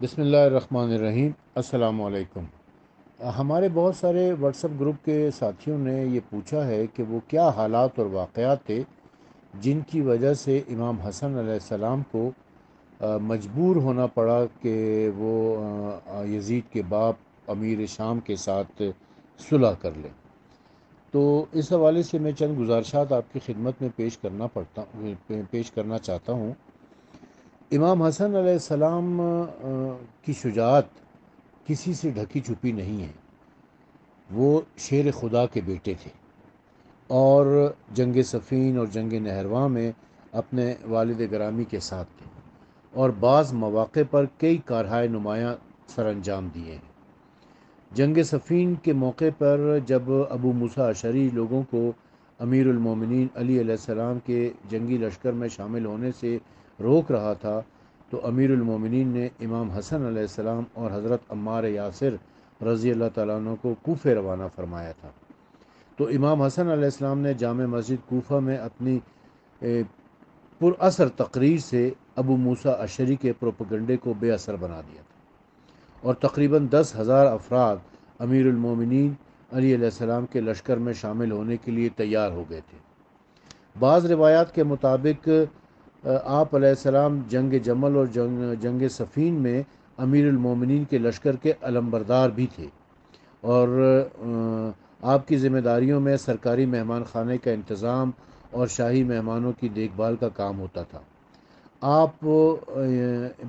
بسم اللہ الرحمن الرحیم۔ السلام علیکم۔ ہمارے بہت سارے واٹس ایپ گروپ کے ساتھیوں نے یہ پوچھا ہے کہ وہ کیا حالات اور واقعات تھے جن کی وجہ سے امام حسن علیہ السلام کو مجبور ہونا پڑا کہ وہ یزید کے باپ امیر شام کے ساتھ صلح کر لیں۔ تو اس حوالے سے میں چند گزارشات آپ کی خدمت میں پیش کرنا چاہتا ہوں۔ امام حسن علیہ السلام کی شجاعت کسی سے ڈھکی چھپی نہیں ہے۔ وہ شیر خدا کے بیٹے تھے اور جنگ صفین اور جنگ نہرواں میں اپنے والد گرامی کے ساتھ تھے اور بعض مواقع پر کئی کارہائے نمایاں سر انجام دیے ہیں۔ جنگ صفین کے موقع پر جب ابو موسیٰ اشعری لوگوں کو امیر المومنین علی علیہ السلام کے جنگی لشکر میں شامل ہونے سے روک رہا تھا تو امیر المومنین نے امام حسن علیہ السلام اور حضرت عمار یاسر رضی اللہ تعالیٰ عنہ کو کوفے روانہ فرمایا تھا۔ تو امام حسن علیہ السلام نے جامع مسجد کوفہ میں اپنی پر اثر تقریر سے ابو موسیٰ اشعری کے پروپیگنڈے کو بے اثر بنا دیا تھا اور تقریباً 10,000 افراد امیر المومنین علی علیہ السلام کے لشکر میں شامل ہونے کے لیے تیار ہو گئے تھے۔ بعض روایات کے مطابق آپ علیہ السلام جنگ جمل اور جنگ صفین میں امیر المومنین کے لشکر کے علمبردار بھی تھے اور آپ کی ذمہ داریوں میں سرکاری مہمان خانے کا انتظام اور شاہی مہمانوں کی دیکھ بھال کا کام ہوتا تھا۔ آپ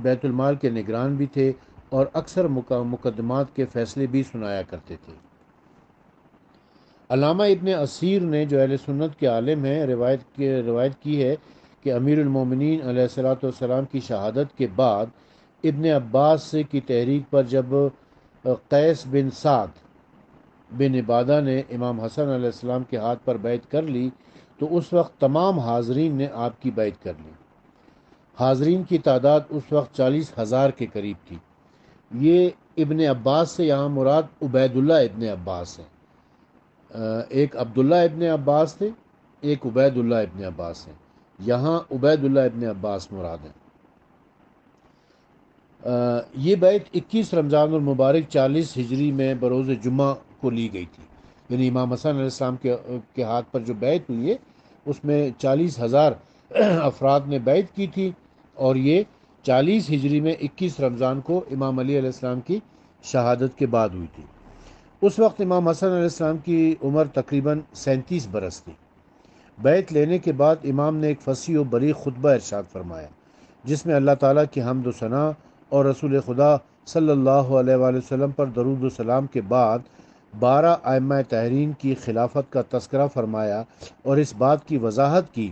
بیت المال کے نگران بھی تھے اور اکثر مقدمات کے فیصلے بھی سنایا کرتے تھے۔ علامہ ابن اسیر نے جو اہل سنت کے عالم ہیں روایت کی ہے کہ امیر المومنین علیہ الصلوۃ والسلام کی شہادت کے بعد ابن عباس کی تحریک پر جب قیس بن سعد بن عبادہ نے امام حسن علیہ السلام کے ہاتھ پر بیعت کر لی تو اس وقت تمام حاضرین نے آپ کی بیعت کر لی۔ حاضرین کی تعداد اس وقت 40,000 کے قریب تھی۔ یہ ابن عباس سے یہاں مراد عبید اللہ ابن عباس ہیں۔ ایک عبداللہ ابن عباس تھے، ایک عبید اللہ ابن عباس ہیں۔ یہاں عبید اللہ ابن عباس مراد ہیں۔ یہ بیعت 21 رمضان المبارک 40 ہجری میں بروز جمعہ کو لی گئی تھی، یعنی امام حسن علیہ السلام کے ہاتھ پر جو بیعت ہوئی ہے اس میں 40,000 افراد نے بیعت کی تھی اور یہ 40 ہجری میں 21 رمضان کو امام علی علیہ السلام کی شہادت کے بعد ہوئی تھی۔ اس وقت امام حسن علیہ السلام کی عمر تقریباً 37 برس تھی۔ بیعت لینے کے بعد امام نے ایک فصیح و بلیغ خطبہ ارشاد فرمایا جس میں اللہ تعالیٰ کی حمد و ثنا اور رسول خدا صلی اللہ علیہ وآلہ وسلم پر درود و سلام کے بعد 12 ائمہ طاہرین کی خلافت کا تذکرہ فرمایا اور اس بات کی وضاحت کی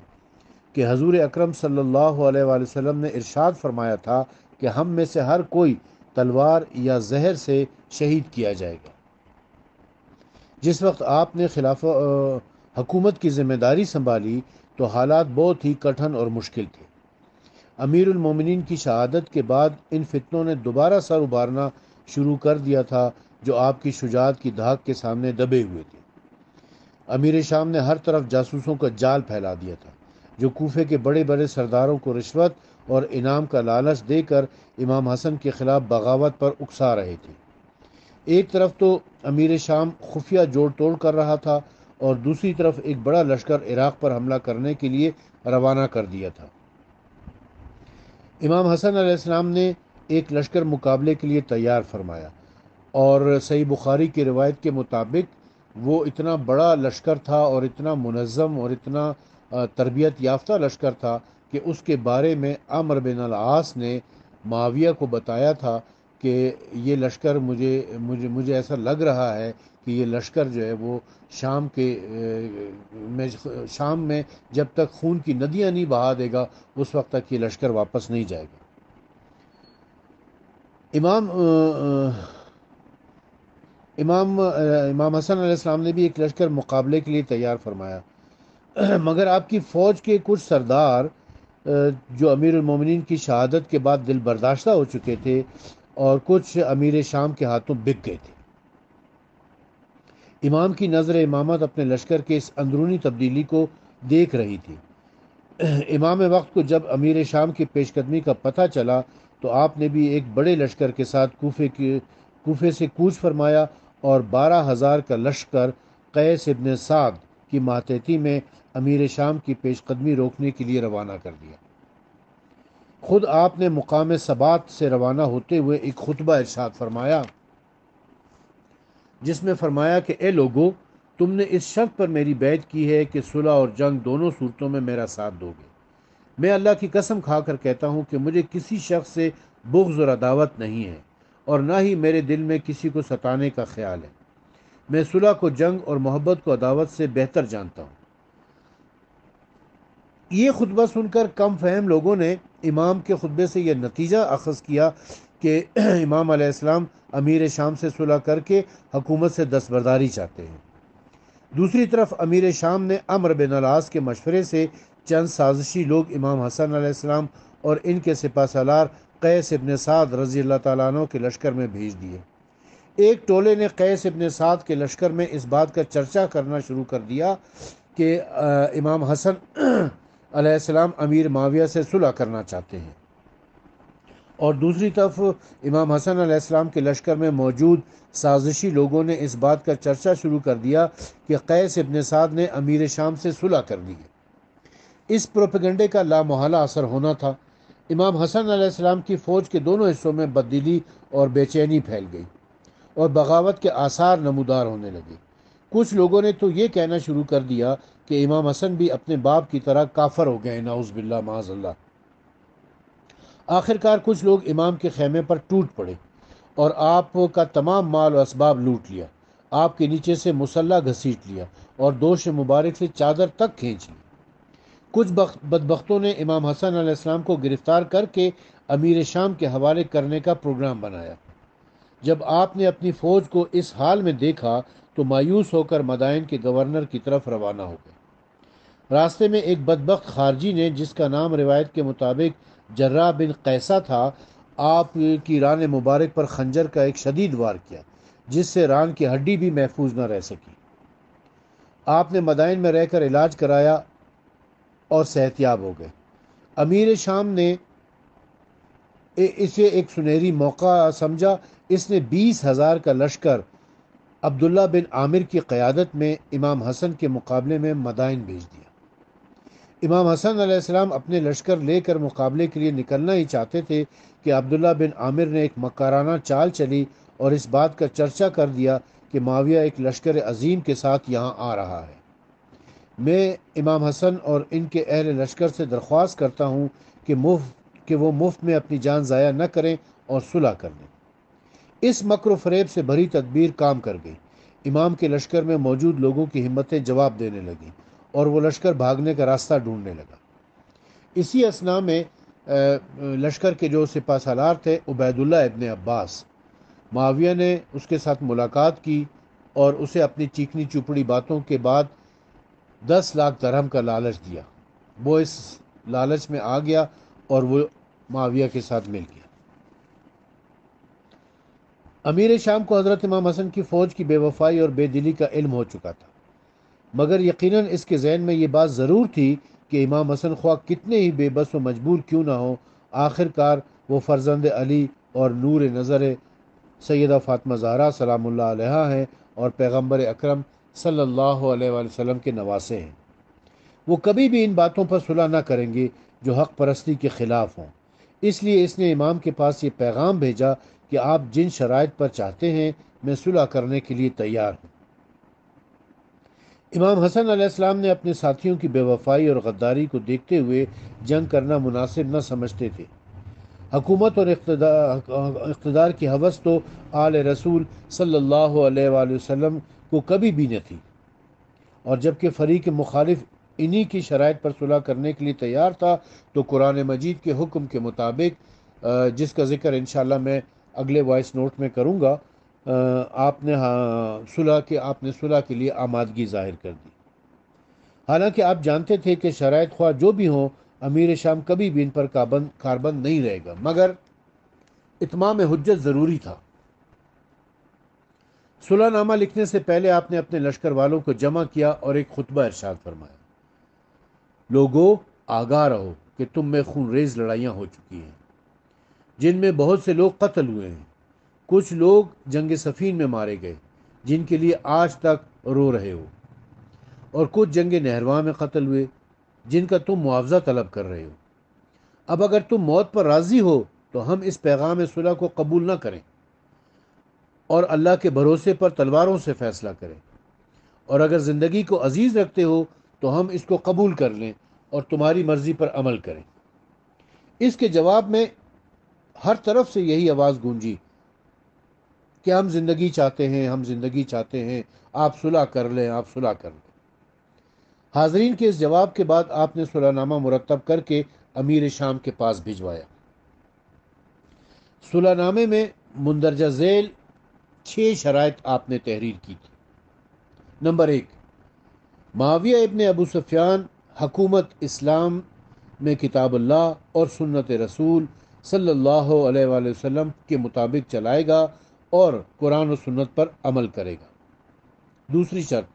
کہ حضور اکرم صلی اللہ علیہ وآلہ وسلم نے ارشاد فرمایا تھا کہ ہم میں سے ہر کوئی تلوار یا زہر سے شہید کیا جائے گا۔ جس وقت آپ نے حکومت کی ذمہ داری سنبھالی تو حالات بہت ہی کٹھن اور مشکل تھے۔ امیر المومنین کی شہادت کے بعد ان فتنوں نے دوبارہ سر ابھارنا شروع کر دیا تھا جو آپ کی شجاعت کی دھاک کے سامنے دبے ہوئے تھے۔ امیر شام نے ہر طرف جاسوسوں کا جال پھیلا دیا تھا جو کوفے کے بڑے بڑے سرداروں کو رشوت اور انعام کا لالچ دے کر امام حسن کے خلاف بغاوت پر اکسا رہے تھے۔ ایک طرف تو امیر شام خفیہ جوڑ توڑ کر رہا تھا اور دوسری طرف ایک بڑا لشکر عراق پر حملہ کرنے کے لیے روانہ کر دیا تھا۔ امام حسن علیہ السلام نے ایک لشکر مقابلے کے لیے تیار فرمایا اور صحیح بخاری کی روایت کے مطابق وہ اتنا بڑا لشکر تھا اور اتنا منظم اور اتنا تربیت یافتہ لشکر تھا کہ اس کے بارے میں عمرو بن العاص نے معاویہ کو بتایا تھا کہ یہ لشکر مجھے ایسا لگ رہا ہے کہ یہ لشکر جو ہے وہ شام میں جب تک خون کی ندیاں نہیں بہا دے گا اس وقت تک یہ لشکر واپس نہیں جائے گا۔ امام حسن علیہ السلام نے بھی ایک لشکر مقابلے کے لیے تیار فرمایا مگر آپ کی فوج کے کچھ سردار جو امیر المومنین کی شہادت کے بعد دل برداشتہ ہو چکے تھے اور کچھ امیر شام کے ہاتھوں بک گئے تھے۔ امام کی نظر امامت اپنے لشکر کے اس اندرونی تبدیلی کو دیکھ رہی تھی۔ امام وقت کو جب امیر شام کی پیش قدمی کا پتہ چلا تو آپ نے بھی ایک بڑے لشکر کے ساتھ کوفے سے کوچ فرمایا اور 12,000 کا لشکر قیس ابن سعد کی ماتحتی میں امیر شام کی پیش قدمی روکنے کے لیے روانہ کر دیا۔ خود آپ نے مقام ثبات سے روانہ ہوتے ہوئے ایک خطبہ ارشاد فرمایا، جس میں فرمایا کہ اے لوگو، تم نے اس شرط پر میری بیعت کی ہے کہ صلح اور جنگ دونوں صورتوں میں میرا ساتھ دو گے۔ میں اللہ کی قسم کھا کر کہتا ہوں کہ مجھے کسی شخص سے بغض اور عداوت نہیں ہے، اور نہ ہی میرے دل میں کسی کو ستانے کا خیال ہے۔ میں صلح کو جنگ اور محبت کو عداوت سے بہتر جانتا ہوں۔ یہ خطبہ سن کر کم فہم لوگوں نے امام کے خطبے سے یہ نتیجہ اخذ کیا کہ امام علیہ السلام امیر شام سے صلح کر کے حکومت سے دستبرداری چاہتے ہیں۔ دوسری طرف امیر شام نے عمرو بن العاص کے مشورے سے چند سازشی لوگ امام حسن علیہ السلام اور ان کے سپہ سالار قیس ابن سعد رضی اللہ تعالیٰ عنہ کے لشکر میں بھیج دیے۔ ایک ٹولے نے قیس ابن سعد کے لشکر میں اس بات کا چرچا کرنا شروع کر دیا کہ امام حسن علیہ السلام امیر معاویہ سے صلح کرنا چاہتے ہیں، اور دوسری طرف امام حسن علیہ السلام کے لشکر میں موجود سازشی لوگوں نے اس بات کا چرچا شروع کر دیا کہ قیس ابن سعد نے امیر شام سے صلح کر لی ہے۔ اس پروپیگنڈے کا لامحالہ اثر ہونا تھا۔ امام حسن علیہ السلام کی فوج کے دونوں حصوں میں بددلی اور بے چینی پھیل گئی اور بغاوت کے آثار نمودار ہونے لگے۔ کچھ لوگوں نے تو یہ کہنا شروع کر دیا کہ امام حسن بھی اپنے باپ کی طرح کافر ہو گئے، نعوذ باللہ معاذ اللہ۔ آخرکار کچھ لوگ امام کے خیمے پر ٹوٹ پڑے اور آپ کا تمام مال و اسباب لوٹ لیا، آپ کے نیچے سے مسلح گھسیٹ لیا اور دوش مبارک سے چادر تک کھینچ لی۔ کچھ بدبختوں نے امام حسن علیہ السلام کو گرفتار کر کے امیر شام کے حوالے کرنے کا پروگرام بنایا۔ جب آپ نے اپنی فوج کو اس حال میں دیکھا تو مایوس ہو کر مدائن کے گورنر کی طرف روانہ ہو گئے۔ راستے میں ایک بدبخت خارجی نے، جس کا نام روایت کے مطابق جراح بن قیسہ تھا، آپ کی ران مبارک پر خنجر کا ایک شدید وار کیا، جس سے ران کی ہڈی بھی محفوظ نہ رہ سکی۔ آپ نے مدائن میں رہ کر علاج کرایا اور صحت یاب ہو گئے۔ امیر شام نے اسے ایک سنہری موقع سمجھا۔ اس نے 20,000 کا لشکر عبداللہ بن عامر کی قیادت میں امام حسن کے مقابلے میں مدائن بھیج دیا۔ امام حسن علیہ السلام اپنے لشکر لے کر مقابلے کے لیے نکلنا ہی چاہتے تھے کہ عبداللہ بن عامر نے ایک مکارانہ چال چلی اور اس بات کا چرچا کر دیا کہ معاویہ ایک لشکر عظیم کے ساتھ یہاں آ رہا ہے۔ میں امام حسن اور ان کے اہل لشکر سے درخواست کرتا ہوں کہ وہ مفت میں اپنی جان ضائع نہ کریں اور صلح کر لیں۔ اس مکر و فریب سے بھری تدبیر کام کر گئی۔ امام کے لشکر میں موجود لوگوں کی ہمتیں جواب دینے لگیں اور وہ لشکر بھاگنے کا راستہ ڈھونڈنے لگا۔ اسی اثناء میں لشکر کے جو سپہ سالار تھے، عبید اللہ ابن عباس، معاویہ نے اس کے ساتھ ملاقات کی اور اسے اپنی چیکنی چوپڑی باتوں کے بعد 10 لاکھ درہم کا لالچ دیا۔ وہ اس لالچ میں آ گیا اور وہ معاویہ کے ساتھ مل گیا۔ امیر شام کو حضرت امام حسن کی فوج کی بے وفائی اور بے دلی کا علم ہو چکا تھا، مگر یقیناً اس کے ذہن میں یہ بات ضرور تھی کہ امام حسن خواہ کتنے ہی بے بس و مجبور کیوں نہ ہو، آخرکار وہ فرزند علی اور نور نظر سیدہ فاطمہ زہرا سلام اللہ علیہا ہیں اور پیغمبر اکرم صلی اللہ علیہ وآلہ وسلم کے نواسے ہیں۔ وہ کبھی بھی ان باتوں پر صلح نہ کریں گے جو حق پرستی کے خلاف ہوں۔ اس لیے اس نے امام کے پاس یہ پیغام بھیجا کہ آپ جن شرائط پر چاہتے ہیں میں صلح کرنے کے لیے تیار ہوں۔ امام حسن علیہ السلام نے اپنے ساتھیوں کی بے وفائی اور غداری کو دیکھتے ہوئے جنگ کرنا مناسب نہ سمجھتے تھے۔ حکومت اور اقتدار کی ہوس تو آل رسول صلی اللہ علیہ وآلہ وسلم کو کبھی بھی نہ تھی، اور جبکہ فریق مخالف انہی کی شرائط پر صلح کرنے کے لیے تیار تھا تو قرآن مجید کے حکم کے مطابق، جس کا ذکر انشاءاللہ میں اگلے وائس نوٹ میں کروں گا، آپ نے صلح کے لیے آمادگی ظاہر کر دی۔ حالانکہ آپ جانتے تھے کہ شرائط خواہ جو بھی ہوں، امیر شام کبھی بھی ان پر کاربند نہیں رہے گا، مگر اتمام حجت ضروری تھا۔ صلح نامہ لکھنے سے پہلے آپ نے اپنے لشکر والوں کو جمع کیا اور ایک خطبہ ارشاد فرمایا: لوگو، آگاہ رہو کہ تم میں خون ریز لڑائیاں ہو چکی ہیں۔ جن میں بہت سے لوگ قتل ہوئے ہیں، کچھ لوگ جنگ صفین میں مارے گئے جن کے لیے آج تک رو رہے ہو، اور کچھ جنگ نہروان میں قتل ہوئے جن کا تم معاوضہ طلب کر رہے ہو۔ اب اگر تم موت پر راضی ہو تو ہم اس پیغام صلح کو قبول نہ کریں اور اللہ کے بھروسے پر تلواروں سے فیصلہ کریں، اور اگر زندگی کو عزیز رکھتے ہو تو ہم اس کو قبول کر لیں اور تمہاری مرضی پر عمل کریں۔ اس کے جواب میں ہر طرف سے یہی آواز گونجی کہ ہم زندگی چاہتے ہیں، ہم زندگی چاہتے ہیں، آپ صلح کر لیں، آپ صلح کر لیں۔ حاضرین کے اس جواب کے بعد آپ نے صلح نامہ مرتب کر کے امیر شام کے پاس بھجوایا۔ صلح نامے میں مندرجہ ذیل 6 شرائط آپ نے تحریر کی تھی۔ نمبر 1، معاویہ ابن ابو سفیان حکومت اسلام میں کتاب اللہ اور سنت رسول صلی اللہ علیہ وآلہ وسلم کے مطابق چلائے گا اور قرآن و سنت پر عمل کرے گا۔ دوسری شرط،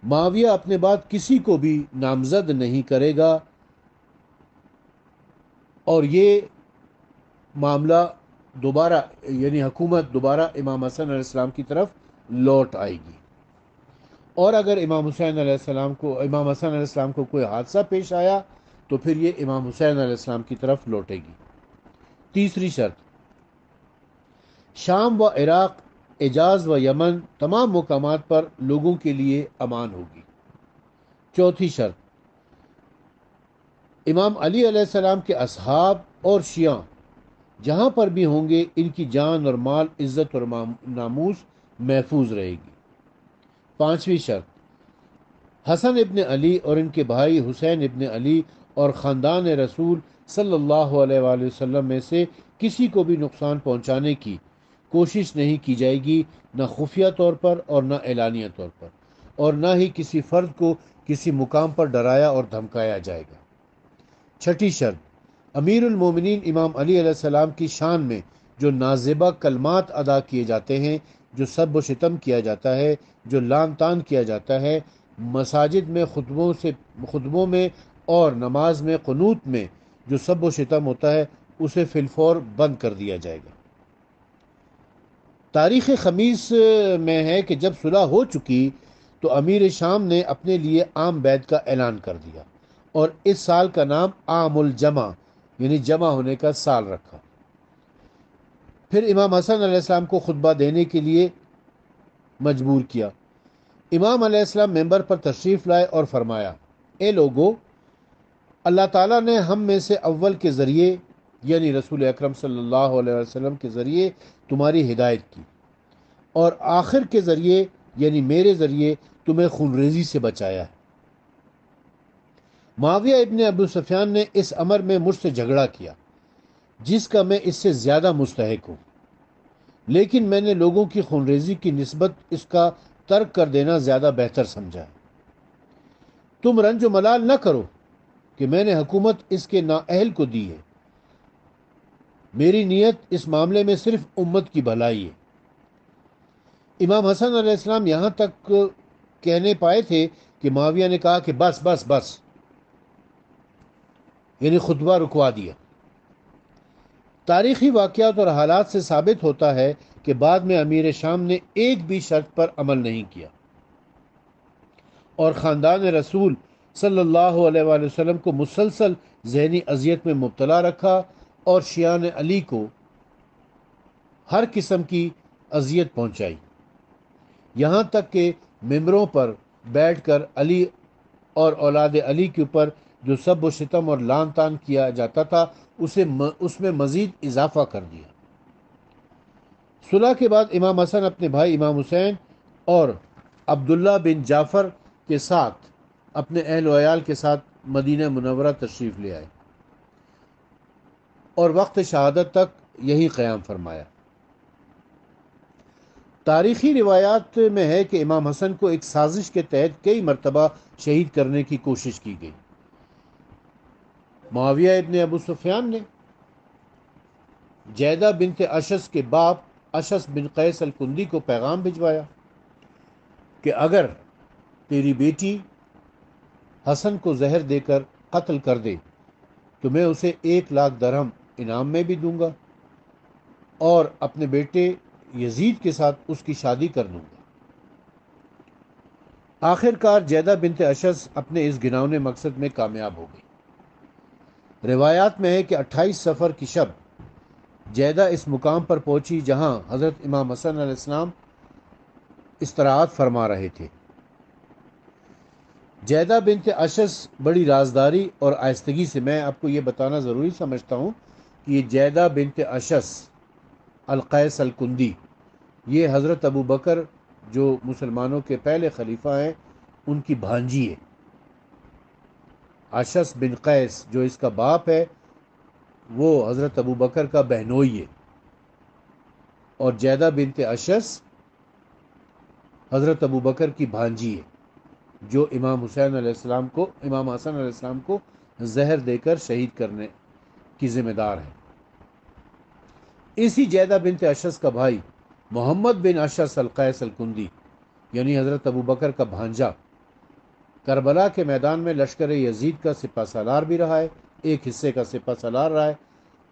معاویہ اپنے بعد کسی کو بھی نامزد نہیں کرے گا اور یہ معاملہ دوبارہ یعنی حکومت دوبارہ امام حسن علیہ السلام کی طرف لوٹ آئے گی، اور اگر امام حسن علیہ السلام کو کوئی حادثہ پیش آیا تو پھر یہ امام حسین علیہ السلام کی طرف لوٹے گی۔ تیسری شرط، شام و عراق، حجاز و یمن تمام مقامات پر لوگوں کے لیے امان ہوگی۔ چوتھی شرط، امام علی علیہ السلام کے اصحاب اور شیعہ جہاں پر بھی ہوں گے ان کی جان اور مال، عزت اور ناموس محفوظ رہے گی۔ پانچویں شرط، حسن ابن علی اور ان کے بھائی حسین ابن علی اور خاندان رسول صلی اللہ علیہ وآلہ وسلم میں سے کسی کو بھی نقصان پہنچانے کی کوشش نہیں کی جائے گی، نہ خفیہ طور پر اور نہ اعلانیہ طور پر، اور نہ ہی کسی فرد کو کسی مقام پر ڈرایا اور دھمکایا جائے گا۔ چھٹی شرط، امیر المومنین امام علی علیہ السلام کی شان میں جو نازیبہ کلمات ادا کیے جاتے ہیں، جو سب و شتم کیا جاتا ہے، جو لعن طعن کیا جاتا ہے، مساجد میں خطبوں میں اور نماز میں قنوت میں جو سب و شتم ہوتا ہے، اسے فی الفور بند کر دیا جائے گا۔ تاریخ خمیس میں ہے کہ جب صلح ہو چکی تو امیر شام نے اپنے لیے عام بیعت کا اعلان کر دیا اور اس سال کا نام عام الجمع یعنی جمع ہونے کا سال رکھا۔ پھر امام حسن علیہ السلام کو خطبہ دینے کے لیے مجبور کیا۔ امام علیہ السلام ممبر پر تشریف لائے اور فرمایا، اے لوگو، اللہ تعالیٰ نے ہم میں سے اول کے ذریعے یعنی رسول اکرم صلی اللہ علیہ وسلم کے ذریعے تمہاری ہدایت کی، اور آخر کے ذریعے یعنی میرے ذریعے تمہیں خونریزی سے بچایا ہے۔ معاویہ ابن ابو سفیان نے اس امر میں مجھ سے جھگڑا کیا جس کا میں اس سے زیادہ مستحق ہوں، لیکن میں نے لوگوں کی خونریزی کی نسبت اس کا ترک کر دینا زیادہ بہتر سمجھا ہے۔ تم رنج و ملال نہ کرو کہ میں نے حکومت اس کے نااہل کو دی ہے، میری نیت اس معاملے میں صرف امت کی بھلائی ہے۔ امام حسن علیہ السلام یہاں تک کہنے پائے تھے کہ معاویہ نے کہا کہ بس بس بس، یعنی خطبہ رکوا دیا۔ تاریخی واقعات اور حالات سے ثابت ہوتا ہے کہ بعد میں امیر شام نے ایک بھی شرط پر عمل نہیں کیا اور خاندان رسول صلی اللہ علیہ وآلہ وسلم کو مسلسل ذہنی اذیت میں مبتلا رکھا اور شیعان علی کو ہر قسم کی اذیت پہنچائی، یہاں تک کہ ممبروں پر بیٹھ کر علی اور اولاد علی کے اوپر جو سب و شتم اور لعن طعن کیا جاتا تھا اس میں مزید اضافہ کر دیا۔ صلح کے بعد امام حسن اپنے بھائی امام حسین اور عبداللہ بن جعفر کے ساتھ اپنے اہل و عیال کے ساتھ مدینہ منورہ تشریف لے آئے اور وقت شہادت تک یہی قیام فرمایا۔ تاریخی روایات میں ہے کہ امام حسن کو ایک سازش کے تحت کئی مرتبہ شہید کرنے کی کوشش کی گئی۔ معاویہ ابن ابو سفیان نے جیدہ بنت اشس کے باپ اشس بن قیس الکندی کو پیغام بھجوایا کہ اگر تیری بیٹی حسن کو زہر دے کر قتل کر دے تو میں اسے 1,00,000 درہم انعام میں بھی دوں گا، اور اپنے بیٹے یزید کے ساتھ اس کی شادی کر دوں گا۔ آخر کار جیدہ بنت اشس اپنے اس گھناؤنے مقصد میں کامیاب ہو گئی۔ روایات میں ہے کہ 28 صفر کی شب جیدہ اس مقام پر پہنچی جہاں حضرت امام حسن علیہ السلام استراحت فرما رہے تھے۔ جیدہ بنت اشس بڑی رازداری اور آہستگی سے، میں آپ کو یہ بتانا ضروری سمجھتا ہوں کہ یہ جیدہ بنت اشس القیس الکندی، یہ حضرت ابو بکر جو مسلمانوں کے پہلے خلیفہ ہیں ان کی بھانجی ہے۔ اشس بن قیس جو اس کا باپ ہے وہ حضرت ابو بکر کا بہنوئی ہے، اور جیدہ بنت اشس حضرت ابو بکر کی بھانجی ہے جو امام حسین علیہ السلام کو، امام حسن علیہ السلام کو زہر دے کر شہید کرنے کی ذمہ دار ہے۔ اسی جیدہ بنت اشس کا بھائی محمد بن اشس القیس الکندی، یعنی حضرت ابو بکر کا بھانجا، کربلا کے میدان میں لشکر یزید کا سپہ سالار بھی رہا ہے، ایک حصے کا سپہ سالار رہا ہے،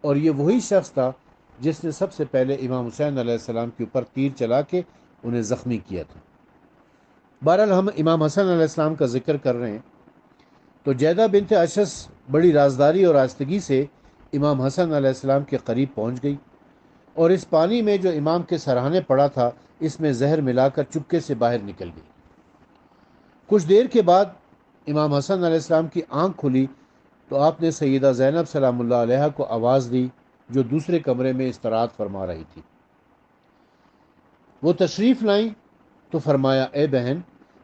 اور یہ وہی شخص تھا جس نے سب سے پہلے امام حسین علیہ السلام کے اوپر تیر چلا کے انہیں زخمی کیا تھا۔ بہرحال ہم امام حسن علیہ السلام کا ذکر کر رہے ہیں، تو جیدہ بنت اشس بڑی رازداری اور آہستگی سے امام حسن علیہ السلام کے قریب پہنچ گئی، اور اس پانی میں جو امام کے سرہانے پڑا تھا اس میں زہر ملا کر چپکے سے باہر نکل گئی۔ کچھ دیر کے بعد امام حسن علیہ السلام کی آنکھ کھلی تو آپ نے سیدہ زینب سلام اللہ علیہا کو آواز دی جو دوسرے کمرے میں استراحت فرما رہی تھی۔ وہ تشریف لائیں تو فرمایا، اے بہن،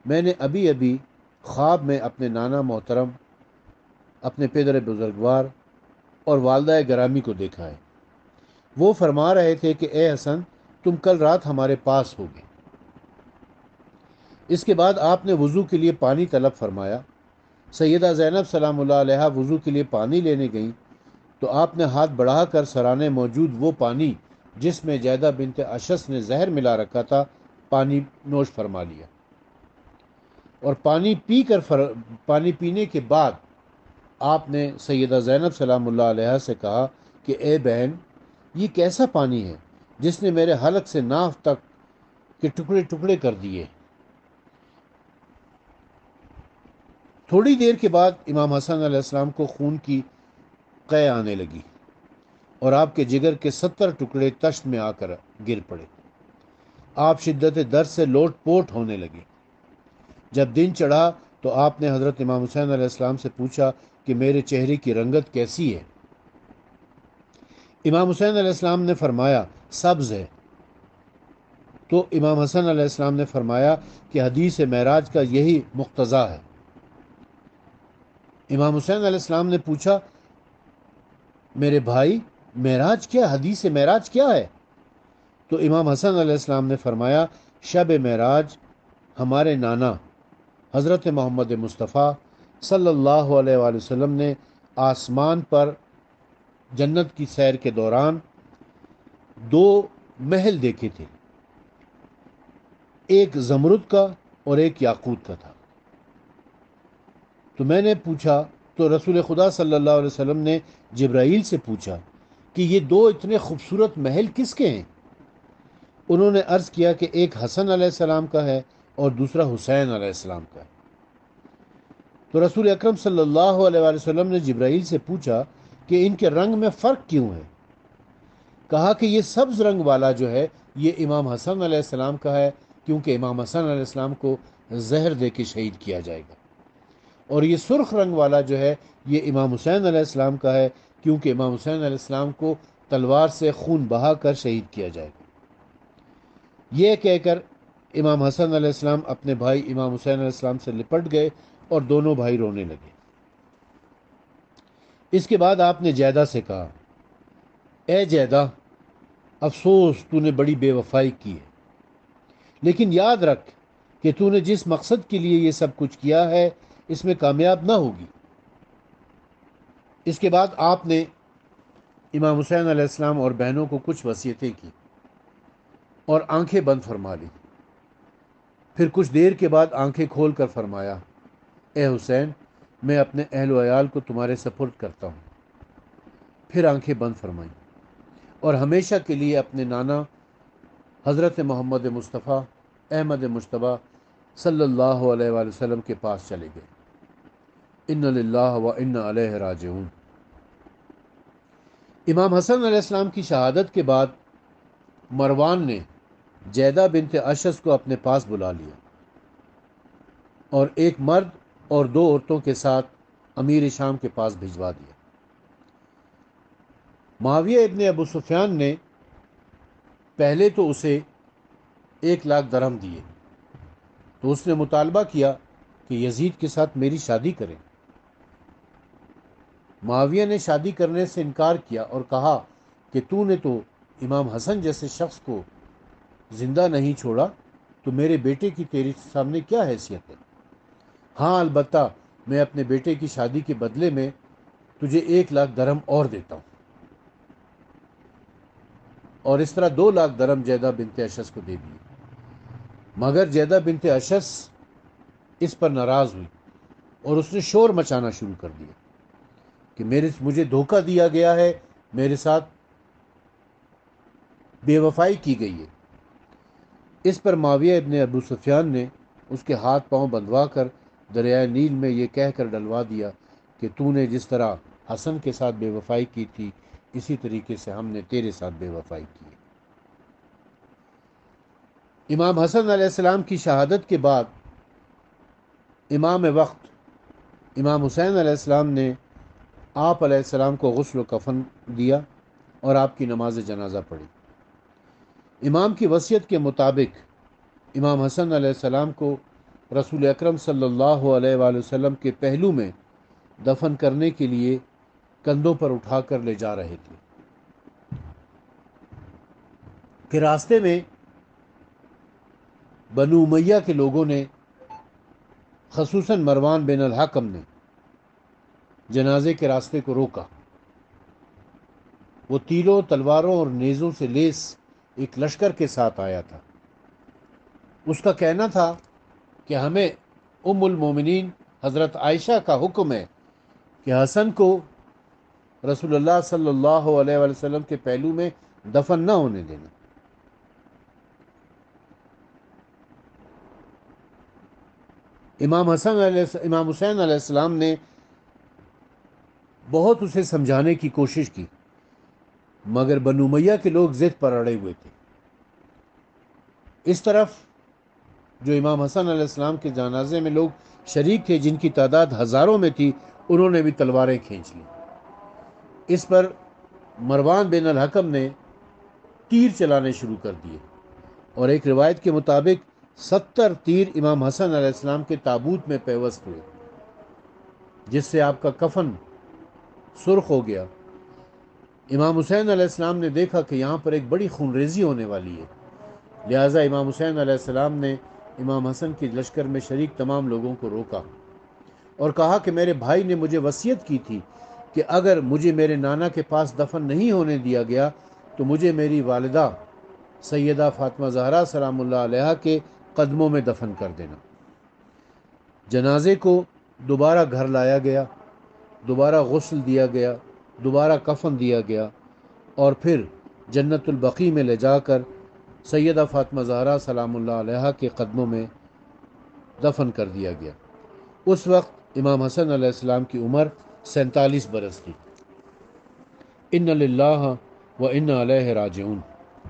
میں نے ابھی ابھی خواب میں اپنے نانا محترم، اپنے پدر بزرگوار اور والدہ گرامی کو دیکھا ہے۔ وہ فرما رہے تھے کہ اے حسن، تم کل رات ہمارے پاس ہوگے۔ اس کے بعد آپ نے وضو کے لیے پانی طلب فرمایا۔ سیدہ زینب سلام اللہ علیہا وضو کے لیے پانی لینے گئیں تو آپ نے ہاتھ بڑھا کر سرانے موجود وہ پانی جس میں جیدہ بنت اشس نے زہر ملا رکھا تھا پانی نوش فرما لیا، اور پانی پینے کے بعد آپ نے سیدہ زینب سلام اللہ علیہا سے کہا کہ اے بہن، یہ کیسا پانی ہے جس نے میرے حلق سے ناف تک کے ٹکڑے ٹکڑے کر دیے۔ تھوڑی دیر کے بعد امام حسن علیہ السلام کو خون کی قے آنے لگی اور آپ کے جگر کے 70 ٹکڑے تشت میں آ کر گر پڑے۔ آپ شدت درد سے لوٹ پوٹ ہونے لگے۔ جب دن چڑھا تو آپ نے حضرت امام حسین علیہ السلام سے پوچھا کہ میرے چہرے کی رنگت کیسی ہے؟ امام حسین علیہ السلام نے فرمایا سبز ہے۔ تو امام حسن علیہ السلام نے فرمایا کہ حدیث معراج کا یہی مقتضا ہے۔ امام حسین علیہ السلام نے پوچھا، میرے بھائی، معراج کیا، حدیث معراج کیا ہے؟ تو امام حسن علیہ السلام نے فرمایا، شب معراج ہمارے نانا حضرت محمد مصطفیٰ صلی اللہ علیہ وآلہ وسلم نے آسمان پر جنت کی سیر کے دوران 2 محل دیکھے تھے، ایک زمرد کا اور ایک یاقوت کا تھا۔ تو میں نے پوچھا، تو رسول خدا صلی اللہ علیہ وسلم نے جبرائیل سے پوچھا کہ یہ 2 اتنے خوبصورت محل کس کے ہیں؟ انہوں نے عرض کیا کہ ایک حسن علیہ السلام کا ہے اور دوسرا حسین علیہ السلام کا ہے۔ تو رسول اکرم صلی اللہ علیہ وآلہ وسلم نے جبرائیل سے پوچھا کہ ان کے رنگ میں فرق کیوں ہے؟ کہا کہ یہ سبز رنگ والا جو ہے یہ امام حسن علیہ السلام کا ہے، کیونکہ امام حسن علیہ السلام کو زہر دے کے شہید کیا جائے گا، اور یہ سرخ رنگ والا جو ہے یہ امام حسین علیہ السلام کا ہے، کیونکہ امام حسین علیہ السلام کو تلوار سے خون بہا کر شہید کیا جائے گا۔ یہ کہہ کر امام حسن علیہ السلام اپنے بھائی امام حسین علیہ السلام سے لپٹ گئے اور دونوں بھائی رونے لگے۔ اس کے بعد آپ نے جیدہ سے کہا، اے جیدہ، افسوس تو نے بڑی بے وفائی کی ہے، لیکن یاد رکھ کہ تو نے جس مقصد کے لیے یہ سب کچھ کیا ہے اس میں کامیاب نہ ہوگی۔ اس کے بعد آپ نے امام حسین علیہ السلام اور بہنوں کو کچھ وصیتیں کی اور آنکھیں بند فرما لی۔ پھر کچھ دیر کے بعد آنکھیں کھول کر فرمایا، اے حسین، میں اپنے اہل و عیال کو تمہارے سپرد کرتا ہوں۔ پھر آنکھیں بند فرمائیں اور ہمیشہ کے لیے اپنے نانا حضرت محمد مصطفیٰ احمد مجتبیٰ صلی اللہ علیہ وآلہ وسلم کے پاس چلے گئے۔ ان للہ و انا الیہ راجعون۔ امام حسن علیہ السلام کی شہادت کے بعد مروان نے جیدہ بنت اشس کو اپنے پاس بلا لیا اور ایک مرد اور 2 عورتوں کے ساتھ امیر شام کے پاس بھجوا دیا۔ معاویہ ابن ابو سفیان نے پہلے تو اسے 1,00,000 درہم دیے، تو اس نے مطالبہ کیا کہ یزید کے ساتھ میری شادی کریں۔ معاویہ نے شادی کرنے سے انکار کیا اور کہا کہ تو نے تو امام حسن جیسے شخص کو زندہ نہیں چھوڑا، تو میرے بیٹے کی تیرے سامنے کیا حیثیت ہے؟ ہاں البتہ میں اپنے بیٹے کی شادی کے بدلے میں تجھے 1,00,000 درہم اور دیتا ہوں۔ اور اس طرح 2,00,000 درہم جیدہ بنت اشس کو دے دیے، مگر جیدہ بنت اشس اس پر ناراض ہوئی اور اس نے شور مچانا شروع کر دیا کہ مجھے دھوکہ دیا گیا ہے، میرے ساتھ بے وفائی کی گئی ہے۔ اس پر معاویہ ابن ابو سفیان نے اس کے ہاتھ پاؤں بندھوا کر دریائے نیل میں یہ کہہ کر ڈلوا دیا کہ تو نے جس طرح حسن کے ساتھ بے وفائی کی تھی، اسی طریقے سے ہم نے تیرے ساتھ بے وفائی کی ہے۔ امام حسن علیہ السلام کی شہادت کے بعد امام وقت امام حسین علیہ السلام نے آپ علیہ السلام کو غسل و کفن دیا اور آپ کی نماز جنازہ پڑھی۔ امام کی وصیت کے مطابق امام حسن علیہ السلام کو رسول اکرم صلی اللہ علیہ وآلہ وسلم کے پہلو میں دفن کرنے کے لیے کندھوں پر اٹھا کر لے جا رہے تھے کہ راستے میں بنو امیہ کے لوگوں نے، خصوصاً مروان بن الحکم نے، جنازے کے راستے کو روکا۔ وہ تیروں، تلواروں اور نیزوں سے لیس ایک لشکر کے ساتھ آیا تھا۔ اس کا کہنا تھا کہ ہمیں ام المومنین حضرت عائشہ کا حکم ہے کہ حسن کو رسول اللہ صلی اللہ علیہ وآلہ وسلم کے پہلو میں دفن نہ ہونے دینا۔ امام حسین علیہ السلام نے بہت اسے سمجھانے کی کوشش کی، مگر بنو امیہ کے لوگ ضد پر اڑے ہوئے تھے۔ اس طرف جو امام حسن علیہ السلام کے جنازے میں لوگ شریک تھے، جن کی تعداد ہزاروں میں تھی، انہوں نے بھی تلواریں کھینچ لیں۔ اس پر مروان بن الحکم نے تیر چلانے شروع کر دیے اور ایک روایت کے مطابق 70 تیر امام حسن علیہ السلام کے تابوت میں پیوست ہوئے، جس سے آپ کا کفن سرخ ہو گیا۔ امام حسین علیہ السلام نے دیکھا کہ یہاں پر ایک بڑی خونریزی ہونے والی ہے، لہٰذا امام حسین علیہ السلام نے امام حسن کی لشکر میں شریک تمام لوگوں کو روکا اور کہا کہ میرے بھائی نے مجھے وصیت کی تھی کہ اگر مجھے میرے نانا کے پاس دفن نہیں ہونے دیا گیا تو مجھے میری والدہ سیدہ فاطمہ زہرا سلام اللہ علیہا کے قدموں میں دفن کر دینا۔ جنازے کو دوبارہ گھر لایا گیا، دوبارہ غسل دیا گیا، دوبارہ کفن دیا گیا اور پھر جنت البقیع میں لے جا کر سیدہ فاطمہ زہرا سلام اللہ علیہا کے قدموں میں دفن کر دیا گیا۔ اس وقت امام حسن علیہ السلام کی عمر 47 برس تھی۔ ان للہ و انا الیہ راجعون۔